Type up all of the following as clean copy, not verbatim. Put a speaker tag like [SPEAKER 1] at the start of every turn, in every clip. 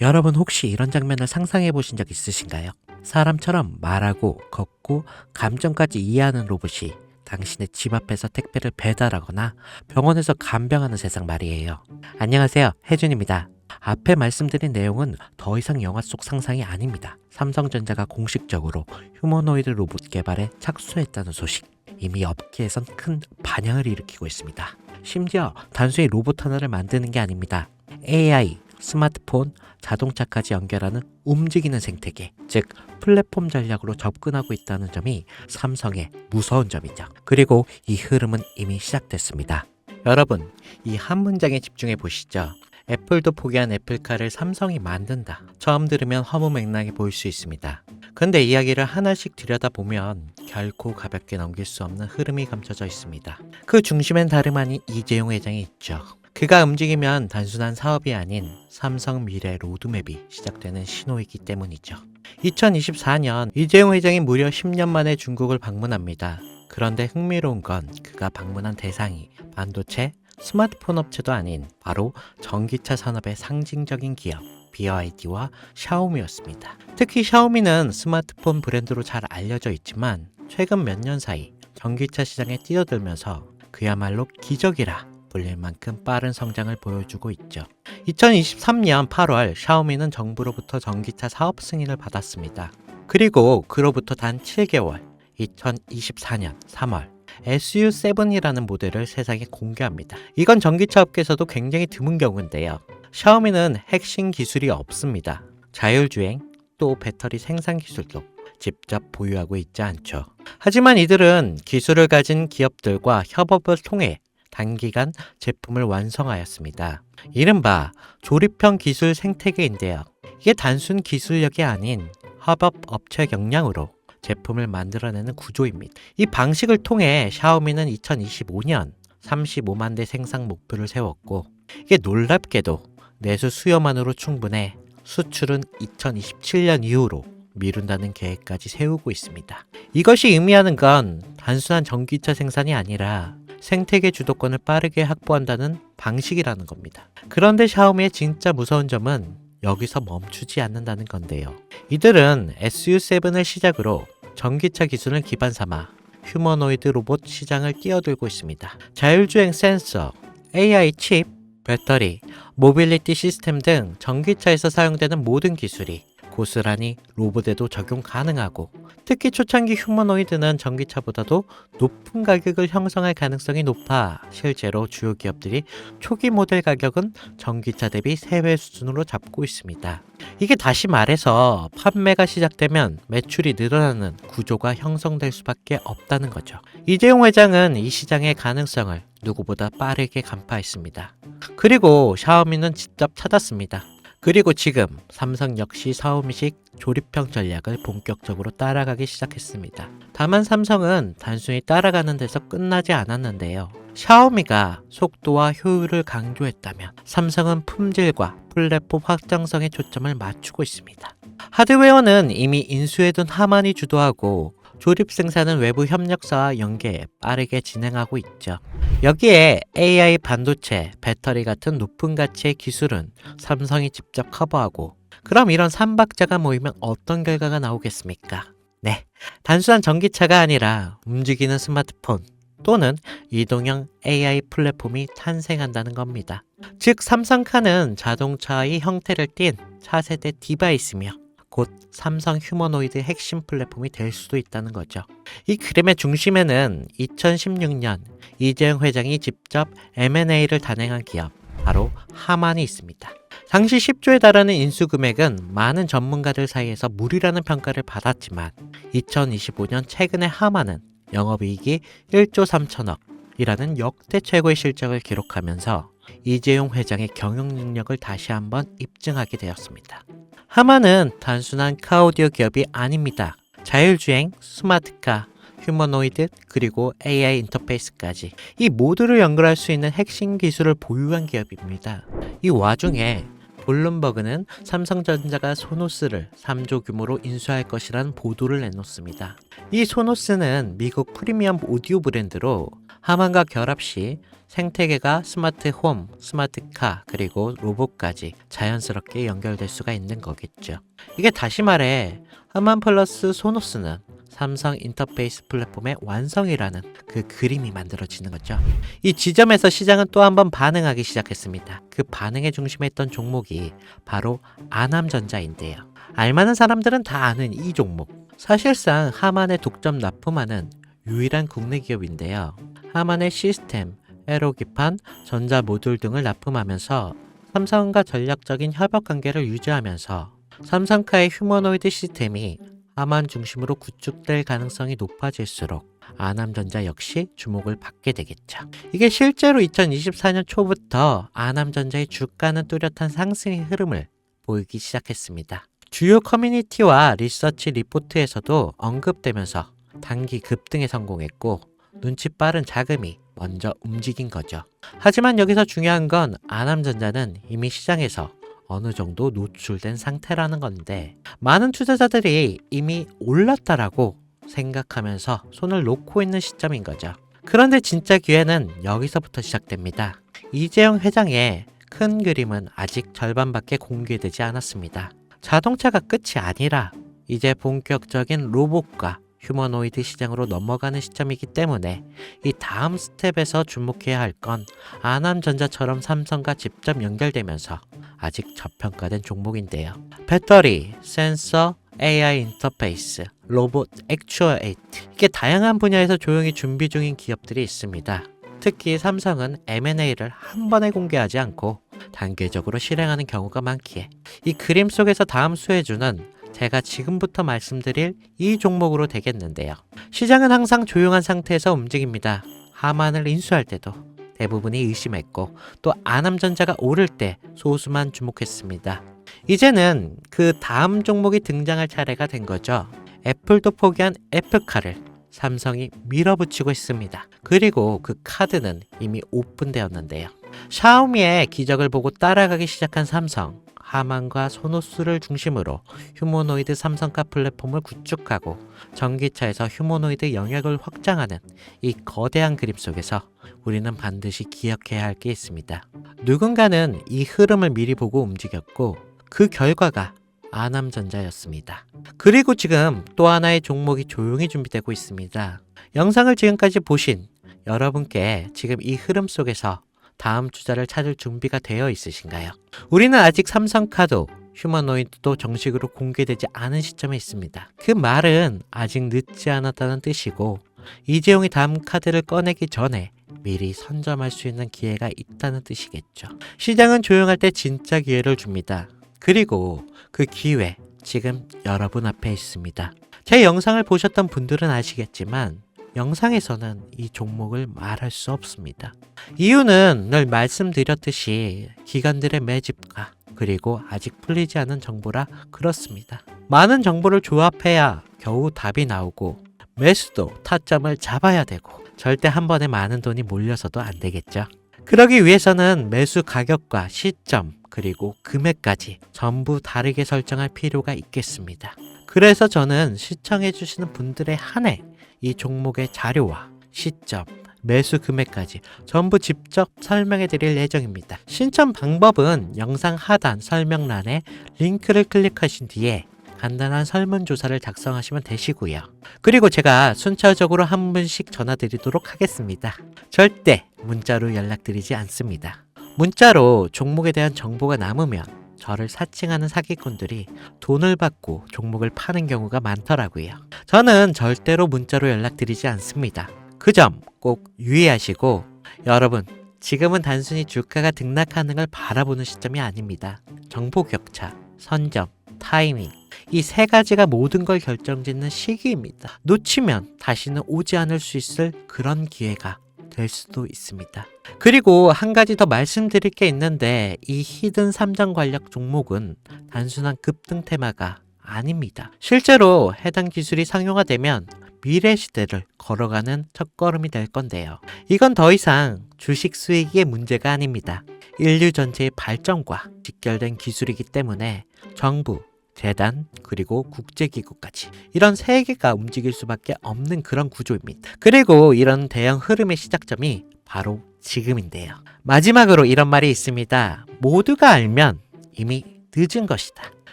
[SPEAKER 1] 여러분 혹시 이런 장면을 상상해 보신 적 있으신가요? 사람처럼 말하고 걷고 감정까지 이해하는 로봇이 당신의 집 앞에서 택배를 배달하거나 병원에서 간병하는 세상 말이에요. 안녕하세요, 혜준입니다. 앞에 말씀드린 내용은 더 이상 영화 속 상상이 아닙니다. 삼성전자가 공식적으로 휴머노이드 로봇 개발에 착수했다는 소식. 이미 업계에선 큰 반향을 일으키고 있습니다. 심지어 단순히 로봇 하나를 만드는 게 아닙니다. AI, 스마트폰, 자동차까지 연결하는 움직이는 생태계, 즉 플랫폼 전략으로 접근하고 있다는 점이 삼성의 무서운 점이죠. 그리고 이 흐름은 이미 시작됐습니다. 여러분, 이 한 문장에 집중해 보시죠. 애플도 포기한 애플카를 삼성이 만든다. 처음 들으면 허무맹랑해 보일 수 있습니다. 근데 이야기를 하나씩 들여다보면 결코 가볍게 넘길 수 없는 흐름이 감춰져 있습니다. 그 중심엔 다름 아닌 이재용 회장이 있죠. 그가 움직이면 단순한 사업이 아닌 삼성 미래 로드맵이 시작되는 신호이기 때문이죠. 2024년 이재용 회장이 무려 10년 만에 중국을 방문합니다. 그런데 흥미로운 건 그가 방문한 대상이 반도체, 스마트폰 업체도 아닌 바로 전기차 산업의 상징적인 기업 BYD와 샤오미였습니다. 특히 샤오미는 스마트폰 브랜드로 잘 알려져 있지만 최근 몇 년 사이 전기차 시장에 뛰어들면서 그야말로 기적이라 불릴 만큼 빠른 성장을 보여주고 있죠. 2023년 8월 샤오미는 정부로부터 전기차 사업 승인을 받았습니다. 그리고 그로부터 단 7개월, 2024년 3월 SU7이라는 모델을 세상에 공개합니다. 이건 전기차 업계에서도 굉장히 드문 경우인데요. 샤오미는 핵심 기술이 없습니다. 자율주행, 또 배터리 생산 기술도 직접 보유하고 있지 않죠. 하지만 이들은 기술을 가진 기업들과 협업을 통해 단기간 제품을 완성하였습니다. 이른바 조립형 기술 생태계인데요. 이게 단순 기술력이 아닌 협업 업체 역량으로 제품을 만들어내는 구조입니다. 이 방식을 통해 샤오미는 2025년 35만 대 생산 목표를 세웠고 이게 놀랍게도 내수 수요만으로 충분해 수출은 2027년 이후로 미룬다는 계획까지 세우고 있습니다. 이것이 의미하는 건 단순한 전기차 생산이 아니라 생태계 주도권을 빠르게 확보한다는 방식이라는 겁니다. 그런데 샤오미의 진짜 무서운 점은 여기서 멈추지 않는다는 건데요. 이들은 SU7을 시작으로 전기차 기술을 기반 삼아 휴머노이드 로봇 시장을 뛰어들고 있습니다. 자율주행 센서, AI 칩, 배터리, 모빌리티 시스템 등 전기차에서 사용되는 모든 기술이 고스란히 로봇에도 적용 가능하고 특히 초창기 휴머노이드는 전기차보다도 높은 가격을 형성할 가능성이 높아 실제로 주요 기업들이 초기 모델 가격은 전기차 대비 3배 수준으로 잡고 있습니다. 이게 다시 말해서 판매가 시작되면 매출이 늘어나는 구조가 형성될 수밖에 없다는 거죠. 이재용 회장은 이 시장의 가능성을 누구보다 빠르게 간파했습니다. 그리고 샤오미는 직접 찾았습니다. 그리고 지금 삼성 역시 샤오미식 조립형 전략을 본격적으로 따라가기 시작했습니다. 다만 삼성은 단순히 따라가는 데서 끝나지 않았는데요. 샤오미가 속도와 효율을 강조했다면 삼성은 품질과 플랫폼 확장성에 초점을 맞추고 있습니다. 하드웨어는 이미 인수해둔 하만이 주도하고 조립 생산은 외부 협력사와 연계 빠르게 진행하고 있죠. 여기에 AI 반도체, 배터리 같은 높은 가치의 기술은 삼성이 직접 커버하고 그럼 이런 삼박자가 모이면 어떤 결과가 나오겠습니까? 네, 단순한 전기차가 아니라 움직이는 스마트폰 또는 이동형 AI 플랫폼이 탄생한다는 겁니다. 즉 삼성카는 자동차의 형태를 띤 차세대 디바이스며 곧 삼성 휴머노이드 핵심 플랫폼이 될 수도 있다는 거죠. 이 그림의 중심에는 2016년 이재용 회장이 직접 M&A를 단행한 기업, 바로 하만이 있습니다. 당시 10조에 달하는 인수 금액은 많은 전문가들 사이에서 무리라는 평가를 받았지만 2025년 최근에 하만은 영업이익이 1조 3천억 이라는 역대 최고의 실적을 기록하면서 이재용 회장의 경영 능력을 다시 한번 입증하게 되었습니다. 하만은 단순한 카오디오 기업이 아닙니다. 자율주행, 스마트카, 휴머노이드, 그리고 AI 인터페이스까지 이 모두를 연결할 수 있는 핵심 기술을 보유한 기업입니다. 이 와중에 블룸버그는 삼성전자가 소노스를 3조 규모로 인수할 것이라는 보도를 내놓습니다. 이 소노스는 미국 프리미엄 오디오 브랜드로 하만과 결합 시 생태계가 스마트 홈, 스마트 카, 그리고 로봇까지 자연스럽게 연결될 수가 있는 거겠죠. 이게 다시 말해 하만 플러스 소노스는 삼성 인터페이스 플랫폼의 완성이라는 그 그림이 만들어지는 거죠. 이 지점에서 시장은 또 한 번 반응하기 시작했습니다. 그 반응의 중심에 있던 종목이 바로 아남전자인데요. 알만한 사람들은 다 아는 이 종목. 사실상 하만에 독점 납품하는 유일한 국내 기업인데요. 하만의 시스템, 에로기판, 전자 모듈 등을 납품하면서 삼성과 전략적인 협업 관계를 유지하면서 삼성카의 휴머노이드 시스템이 하만 중심으로 구축될 가능성이 높아질수록 아남전자 역시 주목을 받게 되겠죠. 이게 실제로 2024년 초부터 아남전자의 주가는 뚜렷한 상승의 흐름을 보이기 시작했습니다. 주요 커뮤니티와 리서치 리포트에서도 언급되면서 단기 급등에 성공했고 눈치 빠른 자금이 먼저 움직인 거죠. 하지만 여기서 중요한 건 아남전자는 이미 시장에서 어느 정도 노출된 상태라는 건데 많은 투자자들이 이미 올랐다라고 생각하면서 손을 놓고 있는 시점인 거죠. 그런데 진짜 기회는 여기서부터 시작됩니다. 이재용 회장의 큰 그림은 아직 절반밖에 공개되지 않았습니다. 자동차가 끝이 아니라 이제 본격적인 로봇과 휴머노이드 시장으로 넘어가는 시점이기 때문에 이 다음 스텝에서 주목해야 할 건 아남전자처럼 삼성과 직접 연결되면서 아직 저평가된 종목인데요. 배터리, 센서, AI 인터페이스, 로봇, 액추어에이트 이게 다양한 분야에서 조용히 준비 중인 기업들이 있습니다. 특히 삼성은 M&A를 한 번에 공개하지 않고 단계적으로 실행하는 경우가 많기에 이 그림 속에서 다음 수혜주는 제가 지금부터 말씀드릴 이 종목으로 되겠는데요. 시장은 항상 조용한 상태에서 움직입니다. 하만을 인수할 때도 대부분이 의심했고 또 아남전자가 오를 때 소수만 주목했습니다. 이제는 그 다음 종목이 등장할 차례가 된 거죠. 애플도 포기한 애플카를 삼성이 밀어붙이고 있습니다. 그리고 그 카드는 이미 오픈되었는데요. 샤오미의 기적을 보고 따라가기 시작한 삼성, 하만과 소노스를 중심으로 휴머노이드 삼성카 플랫폼을 구축하고 전기차에서 휴머노이드 영역을 확장하는 이 거대한 그림 속에서 우리는 반드시 기억해야 할 게 있습니다. 누군가는 이 흐름을 미리 보고 움직였고 그 결과가 아남전자였습니다. 그리고 지금 또 하나의 종목이 조용히 준비되고 있습니다. 영상을 지금까지 보신 여러분께 지금 이 흐름 속에서 다음 투자를 찾을 준비가 되어 있으신가요? 우리는 아직 삼성카도 휴머노이드도 정식으로 공개되지 않은 시점에 있습니다. 그 말은 아직 늦지 않았다는 뜻이고 이재용이 다음 카드를 꺼내기 전에 미리 선점할 수 있는 기회가 있다는 뜻이겠죠. 시장은 조용할 때 진짜 기회를 줍니다. 그리고 그 기회 지금 여러분 앞에 있습니다. 제 영상을 보셨던 분들은 아시겠지만 영상에서는 이 종목을 말할 수 없습니다. 이유는 늘 말씀드렸듯이 기관들의 매집과 그리고 아직 풀리지 않은 정보라 그렇습니다. 많은 정보를 조합해야 겨우 답이 나오고 매수도 타점을 잡아야 되고 절대 한 번에 많은 돈이 몰려서도 안 되겠죠. 그러기 위해서는 매수 가격과 시점 그리고 금액까지 전부 다르게 설정할 필요가 있겠습니다. 그래서 저는 시청해주시는 분들에 한해 이 종목의 자료와 시점, 매수 금액까지 전부 직접 설명해 드릴 예정입니다. 신청 방법은 영상 하단 설명란에 링크를 클릭하신 뒤에 간단한 설문조사를 작성하시면 되시고요. 그리고 제가 순차적으로 한 분씩 전화 드리도록 하겠습니다. 절대 문자로 연락드리지 않습니다. 문자로 종목에 대한 정보가 남으면 저를 사칭하는 사기꾼들이 돈을 받고 종목을 파는 경우가 많더라고요. 저는 절대로 문자로 연락드리지 않습니다. 그 점 꼭 유의하시고 여러분 지금은 단순히 주가가 등락하는 걸 바라보는 시점이 아닙니다. 정보 격차, 선점, 타이밍 이 세 가지가 모든 걸 결정짓는 시기입니다. 놓치면 다시는 오지 않을 수 있을 그런 기회가 될 수도 있습니다. 그리고 한 가지 더 말씀드릴 게 있는데 이 히든 삼정 관련 종목은 단순한 급등 테마가 아닙니다. 실제로 해당 기술이 상용화되면 미래 시대를 걸어가는 첫걸음이 될 건데요. 이건 더 이상 주식 수익의 문제가 아닙니다. 인류 전체의 발전과 직결된 기술이기 때문에 정부, 재단, 그리고 국제기구까지. 이런 세 개가 움직일 수밖에 없는 그런 구조입니다. 그리고 이런 대형 흐름의 시작점이 바로 지금인데요. 마지막으로 이런 말이 있습니다. 모두가 알면 이미 늦은 것이다.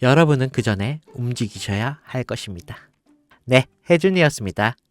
[SPEAKER 1] 여러분은 그 전에 움직이셔야 할 것입니다. 네, 혜준이었습니다.